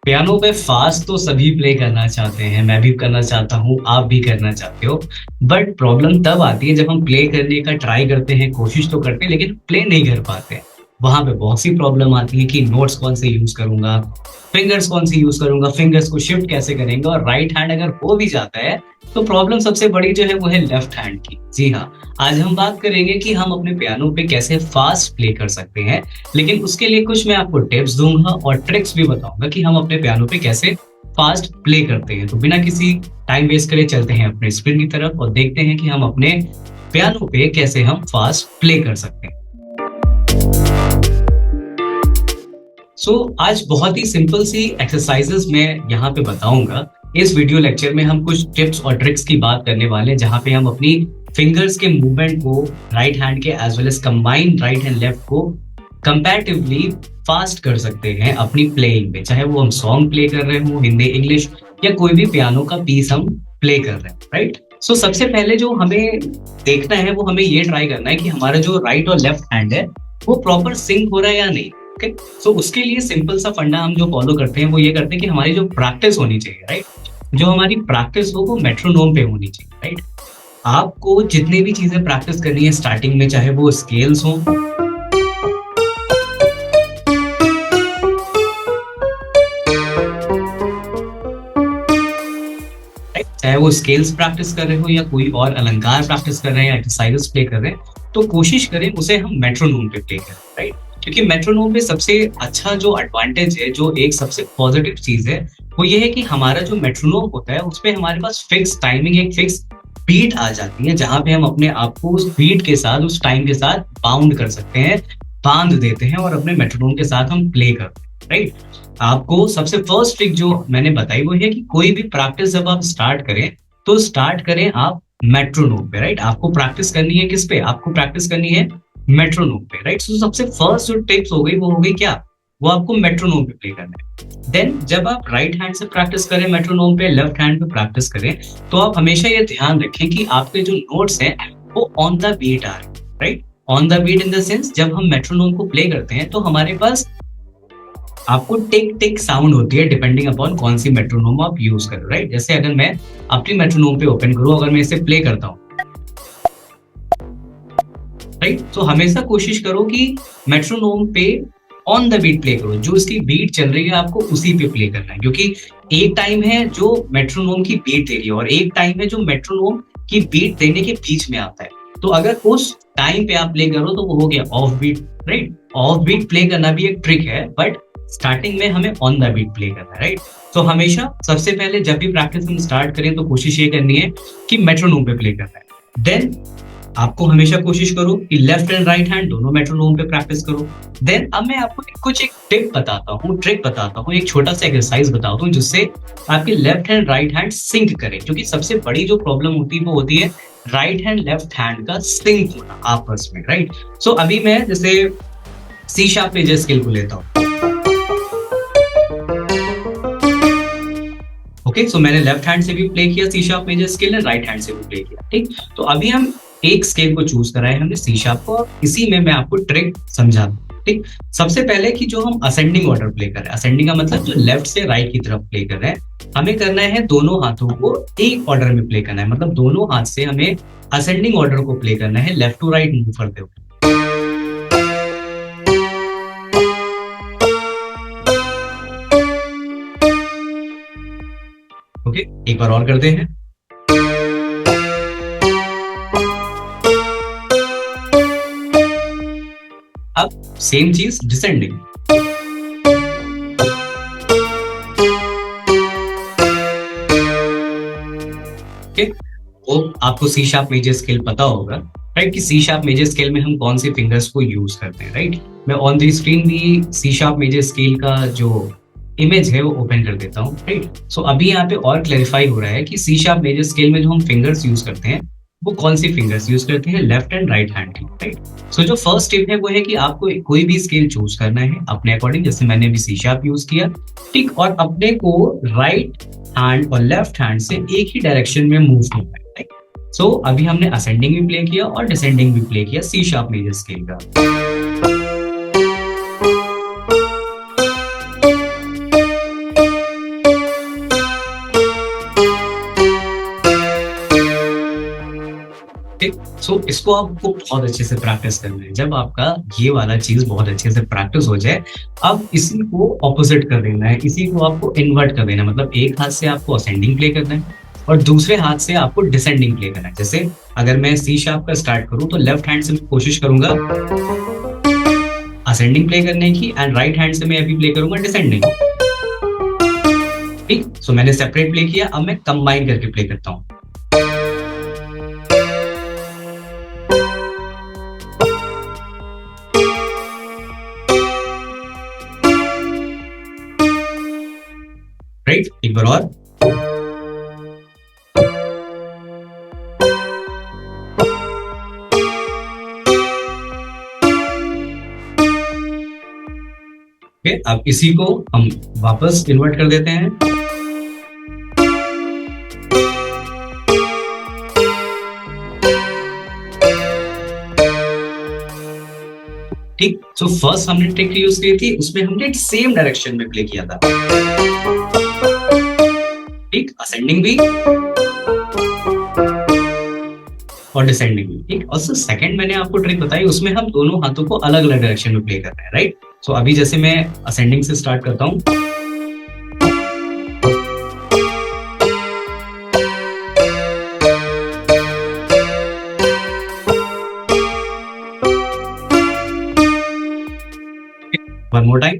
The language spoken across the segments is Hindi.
पियानो पे फास्ट तो सभी प्ले करना चाहते हैं, मैं भी करना चाहता हूँ, आप भी करना चाहते हो। बट प्रॉब्लम तब आती है जब हम प्ले करने का ट्राई करते हैं, कोशिश तो करते हैं लेकिन प्ले नहीं कर पाते हैं। वहां पे बहुत सी प्रॉब्लम आती है कि नोट्स कौन से यूज करूंगा, फिंगर्स कौन सी यूज करूंगा, फिंगर्स को शिफ्ट कैसे करेंगे, और राइट हैंड अगर हो भी जाता है तो प्रॉब्लम सबसे बड़ी जो है वो है लेफ्ट हैंड की। जी हाँ, आज हम बात करेंगे कि हम अपने पियानो पे कैसे फास्ट प्ले कर सकते हैं। लेकिन उसके लिए कुछ मैं आपको टिप्स दूंगा और ट्रिक्स भी बताऊंगा कि हम अपने पियानो पे कैसे फास्ट प्ले करते हैं। तो बिना किसी टाइम वेस्ट करे चलते हैं अपने स्क्रीन की तरफ और देखते हैं कि हम अपने पियानो पे कैसे हम फास्ट प्ले कर सकते हैं। आज बहुत ही सिंपल सी एक्सरसाइजेस मैं यहाँ पे बताऊंगा। इस वीडियो लेक्चर में हम कुछ टिप्स और ट्रिक्स की बात करने वाले हैं, जहाँ पे हम अपनी फिंगर्स के मूवमेंट को राइट हैंड के as well as combined right and left को कंपैरेटिवली फास्ट कर सकते हैं अपनी प्लेइंग में, चाहे वो हम सॉन्ग प्ले कर रहे हो, हिंदी इंग्लिश या कोई भी पियानो का पीस हम प्ले कर रहे हैं, राइट। सबसे पहले जो हमें देखना है वो हमें ये ट्राई करना है कि हमारा जो राइट और लेफ्ट हैंड है वो प्रॉपर सिंक हो रहा है या नहीं। ओके, उसके लिए सिंपल सा फंडा हम जो फॉलो करते हैं वो ये करते हैं कि हमारी जो प्रैक्टिस होनी चाहिए, राइट, जो हमारी प्रैक्टिस हो वो मेट्रोनोम पे होनी चाहिए, राइट। आपको जितनी भी चीजें प्रैक्टिस करनी है स्टार्टिंग में, चाहे वो स्केल्स हो, चाहे वो स्केल्स प्रैक्टिस कर रहे हो या कोई और अलंकार प्रैक्टिस कर रहे हैं या एक्सरसाइजेस प्ले कर रहे हैं, तो कोशिश करें उसे हम मेट्रोनोम पे प्ले करें, राइट। क्योंकि मेट्रोनोम पे सबसे अच्छा जो एडवांटेज है, जो एक सबसे पॉजिटिव चीज है, वो ये है कि हमारा जो मेट्रोनोम होता है उसपे हमारे पास फिक्स टाइमिंग, एक फिक्स बीट आ जाती है, जहां पे हम अपने आप को उस बीट के साथ, उस टाइम के साथ बाउंड कर सकते हैं, बांध देते हैं और अपने मेट्रोनोम के साथ हम प्ले करते हैं, राइट। आपको सबसे फर्स्ट ट्रिक जो मैंने बताई वो है कि कोई भी प्रैक्टिस जब आप स्टार्ट करें तो स्टार्ट करें आप मेट्रोनोम पे, राइट। आपको प्रैक्टिस करनी है किस पे? आपको प्रैक्टिस करनी है मेट्रोनोम पे, राइट। सबसे फर्स्ट जो टिप्स हो गई वो हो गई क्या? वो आपको मेट्रोनोम पे प्ले करना है। देन जब आप राइट हैंड से प्रैक्टिस करें मेट्रोनोम पे, लेफ्ट हैंड पे प्रैक्टिस करें, तो आप हमेशा ये ध्यान रखें कि आपके जो नोट्स हैं वो ऑन द बीट आ रहे हैं, right. On the beat in the sense, जब हम मेट्रोनोम को प्ले करते हैं तो हमारे पास आपको टिक टिक साउंड होती है डिपेंडिंग अपॉन कौन सी मेट्रोनोम आप यूज कर रहे हो, राइट। जैसे अगर मैं अपनी मेट्रोनोम पे ओपन करूं, अगर मैं इसे प्ले करता हूं, राइट, तो हमेशा कोशिश करो कि मेट्रोनोम पे ऑन द बीट प्ले करो। जो इसकी बीट चल रही है आपको उसी पे प्ले करना है, क्योंकि एक टाइम है जो मेट्रोनोम की बीट दे रही है और एक टाइम है जो मेट्रोनोम की बीट देने के बीच में आता है। तो अगर उस टाइम पे आप प्ले करो तो वो हो गया off beat, right. Off beat play करना भी एक ट्रिक है, बट स्टार्टिंग में हमें ऑन द बीट प्ले करना है, राइट। तो हमेशा सबसे पहले जब भी प्रैक्टिस हम स्टार्ट करें तो कोशिश ये करनी है कि मेट्रोनोम पे प्ले करना है। देन आपको हमेशा कोशिश करो कि लेफ्ट एंड राइट हैंड दोनों मेट्रोनोम पे प्रैक्टिस करो। देन अब मैं आपको कुछ एक टिप बताता हूँ, ट्रिक बताता हूँ, एक छोटा सा एक्सरसाइज बताता हूँ जिससे आपके left hand right hand sync करे। क्योंकि सबसे बड़ी जो प्रॉब्लम होती है वो होती है राइट हैंड लेफ्ट हैंड का सिंक होना आपस में, राइट। अभी मैं जैसे सी शार्प मेजर स्केल को लेता हूँ। ओके, मैंने लेफ्ट हैंड से भी प्ले किया C sharp major scale, right hand से भी प्ले किया, ठीक। तो अभी हम एक स्केल को चूज करा है हमने सी शार्प को, इसी में मैं आपको ट्रिक समझा दूं, ठीक। सबसे पहले कि जो हम असेंडिंग ऑर्डर प्ले कर रहे हैं, असेंडिंग का मतलब जो लेफ्ट से राइट की तरफ प्ले कर रहे हैं, हमें करना है दोनों हाथों को एक ऑर्डर में प्ले करना है। मतलब दोनों हाथ से हमें असेंडिंग ऑर्डर को प्ले करना है, लेफ्ट टू राइट मूव करते हुए। ओके, एक बार और करते हैं। अब सेम चीज डिसेंडिंग। ओके, वो आपको सी शार्प मेजर स्केल पता होगा, राइट, कि सी शार्प मेजर स्केल में हम कौन से फिंगर्स को यूज करते हैं, राइट। मैं ऑन द स्क्रीन भी सी शार्प मेजर स्केल का जो इमेज है वो ओपन कर देता हूँ, राइट। अभी यहाँ पे और क्लैरिफाई हो रहा है कि सी शार्प मेजर स्केल में जो हम फिंगर्स यूज करते हैं वो कौन सी फिंगर्स यूज करते हैं, लेफ्ट एंड राइट हैंड की, राइट। जो फर्स्ट टिप है वो है कि आपको कोई भी स्केल चूज करना है अपने अकॉर्डिंग, जैसे मैंने भी सी शार्प यूज किया, ठीक, और अपने को राइट हैंड और लेफ्ट हैंड से एक ही डायरेक्शन में मूव करना है, राइट। अभी हमने असेंडिंग भी प्ले किया और डिसेंडिंग भी प्ले किया सी शार्प मेजर स्केल का। ठीक। सो इसको आपको बहुत अच्छे से प्रैक्टिस करना है। जब आपका ये वाला चीज बहुत अच्छे से प्रैक्टिस हो जाए, अब इसी को ऑपोजिट कर देना है, इसी को आपको इन्वर्ट कर देना है। मतलब एक हाथ से आपको असेंडिंग प्ले करना है और दूसरे हाथ से आपको डिसेंडिंग प्ले करना है। जैसे अगर मैं सी शार्प का स्टार्ट करूं तो लेफ्ट हैंड से मैं कोशिश करूंगा असेंडिंग प्ले करने की, एंड राइट हैंड से मैं अभी प्ले करूंगा डिसेंडिंग। ठीक। सो मैंने सेपरेट प्ले किया, अब मैं कंबाइन करके प्ले करता हूं। राइट, एक बार और। ओके, अब इसी को हम वापस इन्वर्ट कर देते हैं। ठीक। सो फर्स्ट हमने ट्रिक यूज की थी, उसमें हमने सेम डायरेक्शन में प्ले किया था। ठीक, असेंडिंग भी और डिसेंडिंग भी। ठीक। और सेकंड मैंने आपको ट्रिक बताई, उसमें हम दोनों हाथों को अलग अलग डायरेक्शन में प्ले कर रहे हैं। राइट। सो अभी जैसे मैं असेंडिंग से स्टार्ट करता हूं, वन मोर टाइम।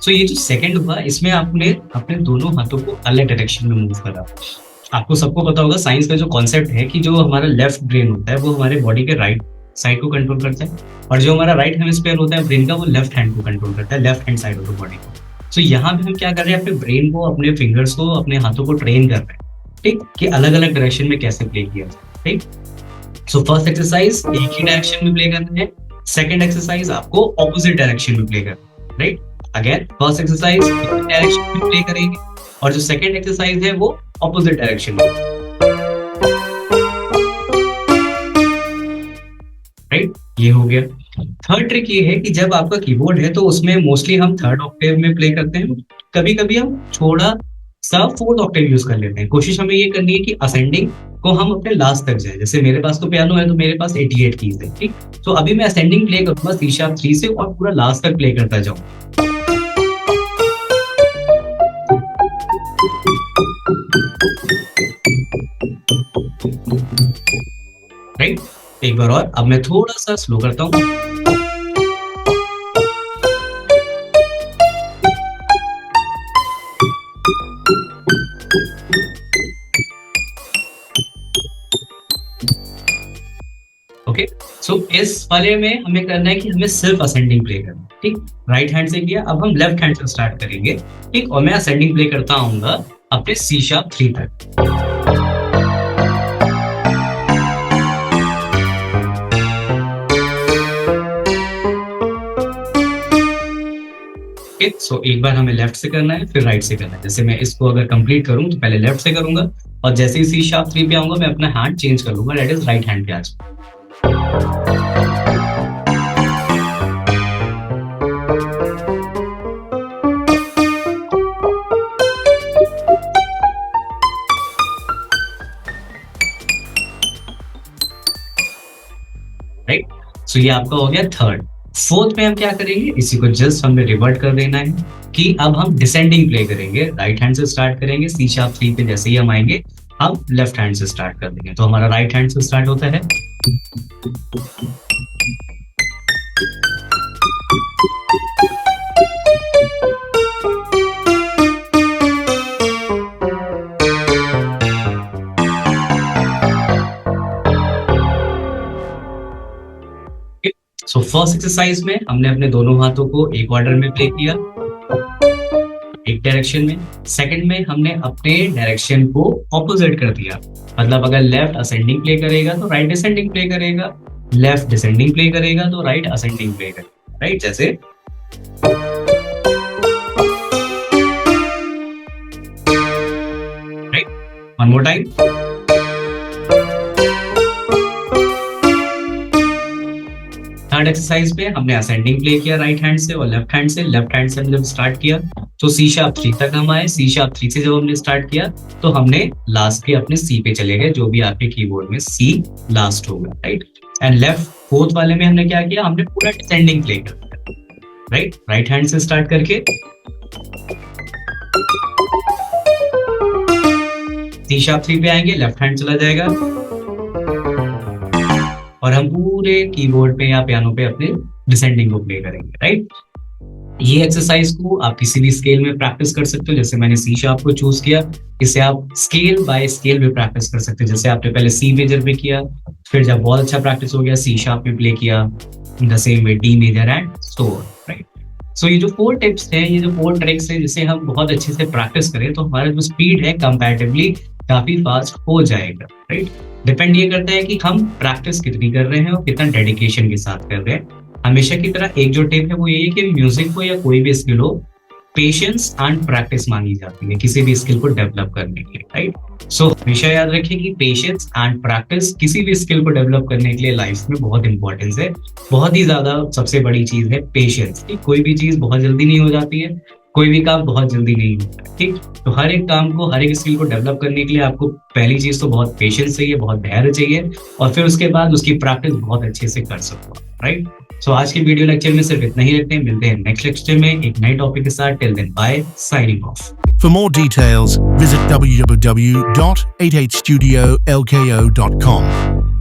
सो ये जो सेकंड हुआ, इसमें आपने अपने दोनों हाथों को अलग डायरेक्शन में मूव करा। आपको सबको पता होगा साइंस का जो कॉन्सेप्ट है कि जो हमारा लेफ्ट ब्रेन होता है वो हमारे बॉडी के राइट साइड को कंट्रोल करता है, और जो हमारा राइट हेमिस्फीयर होता है ब्रेन का, वो लेफ्ट हैंड को कंट्रोल करता है, left hand side of the body को। सो यहाँ पे हम क्या कर रहे हैं, अपने ब्रेन को, अपने फिंगर्स को, अपने हाथों को ट्रेन कर रहे हैं। ठीक, कि अलग अलग डायरेक्शन में कैसे प्ले किया जाए। ठीक। सो फर्स्ट एक्सरसाइज एक ही डायरेक्शन में प्ले करना है, सेकंड एक्सरसाइज आपको ऑपोजिट डायरेक्शन में प्ले करना है। Right. Again first exercise direction में प्ले करेंगे और जो सेकंड एक्सरसाइज है वो ऑपोजिट डायरेक्शन में। राइट, ये हो गया। थर्ड ट्रिक ये है कि जब आपका कीबोर्ड है तो उसमें मोस्टली हम थर्ड ऑक्टेव में प्ले करते हैं, कभी कभी हम थोड़ा सा फोर्थ ऑक्टेव यूज कर लेते हैं। कोशिश हमें ये करनी है कि असेंडिंग को हम अपने लास्ट तक जाए। जैसे मेरे पास तो पियानो है तो मेरे पास 88 कीज है। ठीक। तो अभी मैं असेंडिंग प्ले करूंगा सी शार्प 3 से और पूरा लास्ट तक प्ले करता जाऊं। राइट, एक बार और। अब मैं थोड़ा सा स्लो करता हूं। ओके। सो इस वाले में हमें करना है कि हमें सिर्फ असेंडिंग प्ले करना है। ठीक, राइट हैंड से किया, अब हम लेफ्ट हैंड से स्टार्ट करेंगे। ठीक, और मैं असेंडिंग प्ले करता आऊंगा अपने सी शार्प 3 तक। सो एक बार हमें लेफ्ट से करना है, फिर राइट से करना है। जैसे मैं इसको अगर कंप्लीट करूं तो पहले लेफ्ट से करूंगा, और जैसे ही सी शार्प 3 पे आऊंगा मैं अपना हैंड चेंज कर लूंगा, दैट इज राइट हैंड पे आ जाऊंगा। राइट। सो ये आपका हो गया थर्ड। फोर्थ में हम क्या करेंगे, इसी को जस्ट हमें रिवर्ट कर देना है कि अब हम डिसेंडिंग प्ले करेंगे। राइट हैंड से स्टार्ट करेंगे, सी शार्प 3 पे जैसे ही हम आएंगे हम लेफ्ट हैंड से स्टार्ट कर देंगे। तो हमारा राइट हैंड से स्टार्ट होता है। सो फर्स्ट एक्सरसाइज में हमने अपने दोनों हाथों को एक ऑर्डर में प्ले किया, एक डायरेक्शन में। सेकंड में हमने अपने डायरेक्शन को ऑपोजिट कर दिया। मतलब अगर लेफ्ट असेंडिंग प्ले करेगा तो राइट डिसेंडिंग प्ले करेगा, लेफ्ट डिसेंडिंग प्ले करेगा तो राइट असेंडिंग प्ले करेगा। राइट, जैसे right, one more time. Third exercise पे हमने असेंडिंग प्ले किया राइट हैंड से और लेफ्ट हैंड से। लेफ्ट हैंड से हमने जब स्टार्ट किया तो सी शार्प 3 तक हम आए। सी शार्प 3 से जब हमने स्टार्ट किया तो हमने लास्ट के अपने सी पे चले गए, जो भी आपके कीबोर्ड में सी लास्ट होगा, राइट। एंड लेफ्ट फोर्थ वाले में हमने क्या किया, हमने पूरा डिसेंडिंग प्ले किया, राइट। राइट हैंड से स्टार्ट करके सी शार्प 3 पे आएंगे, लेफ्ट हैंड चला जाएगा और हम पूरे कीबोर्ड पे या पियानो पे अपने डिसेंडिंग को प्ले करेंगे, राइट। ये एक्सरसाइज को आप किसी भी स्केल में प्रैक्टिस कर सकते हो। जैसे मैंने सी शार्प को चूज किया, इसे आप स्केल बाय स्केल में प्रैक्टिस कर सकते हो। जैसे आपने पहले सी मेजर पे किया, फिर जब बहुत अच्छा प्रैक्टिस हो गया सी शार्प में प्ले किया, in the same way D major and so on, right. So ये जो 4 टिप्स हैं, ये जो 4 ट्रिक्स हैं, जिसे हम बहुत अच्छे से प्रैक्टिस करें तो हमारा जो स्पीड है कंपैरेटिवली काफी फास्ट हो जाएगा, राइट। डिपेंड ये करता है कि हम प्रैक्टिस कितनी कर रहे हैं और कितना डेडिकेशन के साथ कर रहे हैं। हमेशा की तरह एक जो टिप है वो ये है कि म्यूजिक को या कोई भी स्किल हो, पेशेंस एंड प्रैक्टिस मांगी जाती है किसी भी स्किल को डेवलप करने के लिए, राइट। सो हमेशा याद रखिए कि पेशेंस एंड प्रैक्टिस किसी भी स्किल को डेवलप करने के लिए लाइफ में बहुत इंपॉर्टेंस है। बहुत ही ज्यादा सबसे बड़ी चीज है पेशेंस। कोई भी चीज बहुत जल्दी नहीं हो जाती है, कोई भी काम बहुत जल्दी नहीं होता, ठीक। तो हर एक काम को, हर एक स्किल को डेवलप करने के लिए आपको पहली चीज तो बहुत पेशेंस चाहिए, बहुत धैर्य चाहिए, और फिर उसके बाद उसकी प्रैक्टिस बहुत अच्छे से कर सको, राइट। सो आज के वीडियो लेक्चर में सिर्फ इतना ही रखते हैं। मिलते हैं नेक्स्ट लेक्चर में एक नए टॉपिक के साथ। Till then bye, signing off. For more details, visit www.8hstudiolko.com.